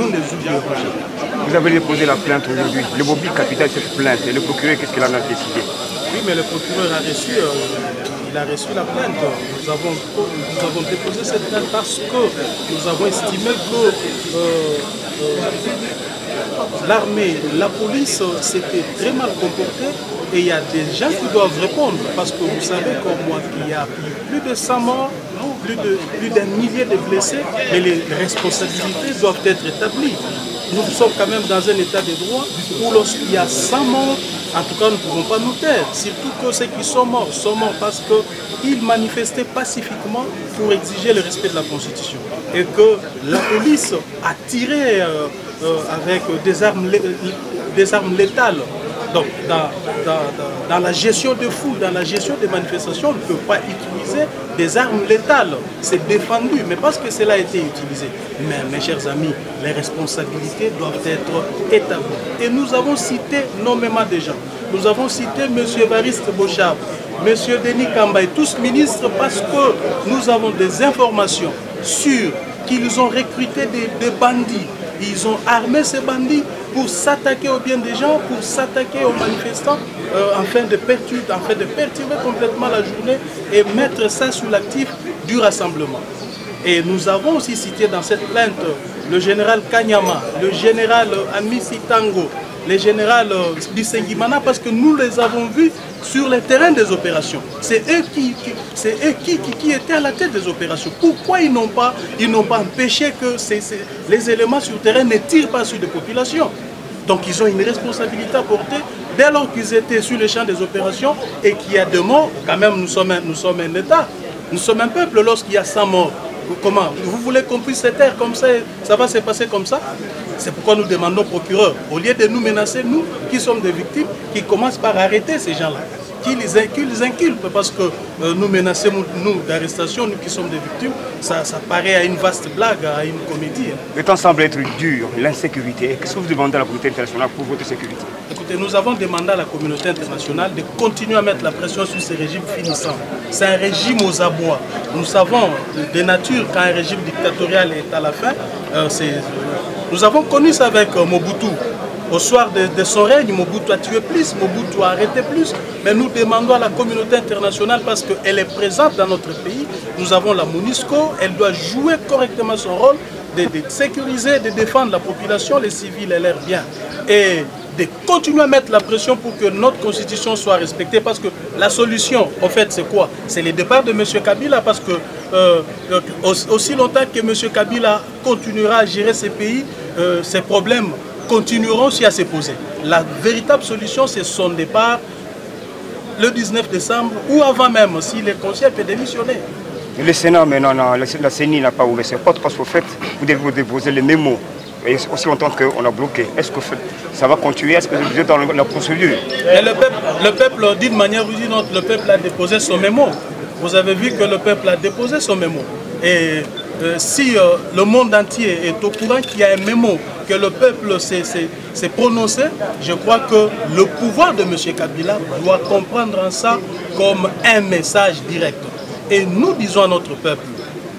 nous ne les oublierons jamais. Vous avez déposé la plainte aujourd'hui. Le mobile capital cette plainte. Et le procureur, qu'est-ce qu'il en a décidé? Oui, mais le procureur a reçu, il a reçu la plainte. Nous avons déposé cette plainte parce que nous avons estimé que l'armée, la police s'était très mal comportée et il y a des gens qui doivent répondre parce que vous savez comme moi qu'il y a plus de 100 morts, plus d'un millier de blessés, mais les responsabilités doivent être établies. Nous sommes quand même dans un état de droit où lorsqu'il y a 100 morts, en tout cas nous ne pouvons pas nous taire. Surtout que ceux qui sont morts parce qu'ils manifestaient pacifiquement pour exiger le respect de la Constitution. Et que la police a tiré avec des armes létales. Donc dans la gestion de foule, dans la gestion des manifestations, on ne peut pas utiliser des armes létales. C'est défendu, mais parce que cela a été utilisé. Mais mes chers amis, les responsabilités doivent être établies. Et nous avons cité nommément des gens. Nous avons cité M. Evariste Bochab, M. Denis Kambaye, tous ministres, parce que nous avons des informations sur qu'ils ont recruté des bandits. Ils ont armé ces bandits pour s'attaquer aux biens des gens, pour s'attaquer aux manifestants, afin de perturber complètement la journée et mettre ça sous l'actif du rassemblement. Et nous avons aussi cité dans cette plainte le général Kanyama, le général Amissi Tango, le général Bissengimana, parce que nous les avons vus sur le terrain des opérations. C'est eux qui étaient à la tête des opérations. Pourquoi ils n'ont pas empêché que les éléments sur le terrain ne tirent pas sur des populations? Donc ils ont une responsabilité à porter dès lors qu'ils étaient sur le champ des opérations et qu'il y a des morts. Quand même, nous sommes un État, nous sommes un peuple. Lorsqu'il y a 100 morts, comment? Vous voulez qu'on puisse se taire comme ça? Ça va se passer comme ça? C'est pourquoi nous demandons au procureur, au lieu de nous menacer, nous qui sommes des victimes, qui commencent par arrêter ces gens-là, qui les inculpent, parce que nous menacer, nous, d'arrestation, nous qui sommes des victimes, ça paraît à une vaste blague, à une comédie. Le temps semble être dur, l'insécurité. Qu'est-ce que vous demandez à la communauté internationale pour votre sécurité? Écoutez, nous avons demandé à la communauté internationale de continuer à mettre la pression sur ces régimes finissants. C'est un régime aux abois. Nous savons de nature quand un régime dictatorial est à la fin, nous avons connu ça avec Mobutu. Au soir de son règne, Mobutu a tué plus, Mobutu a arrêté plus. Mais nous demandons à la communauté internationale, parce qu'elle est présente dans notre pays, nous avons la MONUSCO, elle doit jouer correctement son rôle de sécuriser, de défendre la population, les civils et leurs biens. Et de continuer à mettre la pression pour que notre constitution soit respectée, parce que la solution, en fait, c'est quoi? C'est le départ de M. Kabila, parce que aussi longtemps que M. Kabila continuera à gérer ces pays, ces problèmes continueront aussi à se poser. La véritable solution, c'est son départ le 19 décembre ou avant même, si le conseil peut démissionner. Le Sénat, mais non, la CENI n'a pas ouvert ses portes parce qu'au fait, vous devez vous déposer les mémos. Et aussi longtemps qu'on a bloqué. Est-ce que ça va continuer? Est-ce que vous êtes dans la procédure? Et le peuple, d'une manière ou d'une autre, le peuple a déposé son mémo. Vous avez vu que le peuple a déposé son mémo. Et si le monde entier est au courant qu'il y a un mémo, que le peuple s'est prononcé, je crois que le pouvoir de M. Kabila doit comprendre ça comme un message direct. Et nous disons à notre peuple,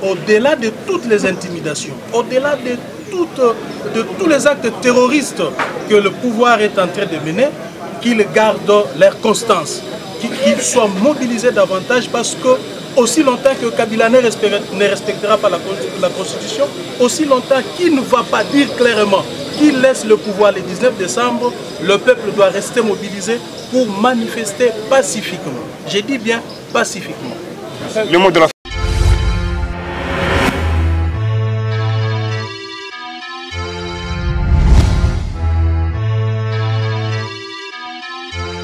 au-delà de toutes les intimidations, au-delà de tous les actes terroristes que le pouvoir est en train de mener, qu'ils gardent leur constance, qu'ils soient mobilisés davantage, parce que aussi longtemps que Kabila ne respectera pas la Constitution, aussi longtemps qu'il ne va pas dire clairement qu'il laisse le pouvoir le 19 décembre, le peuple doit rester mobilisé pour manifester pacifiquement. Je dis bien pacifiquement. Le mot de la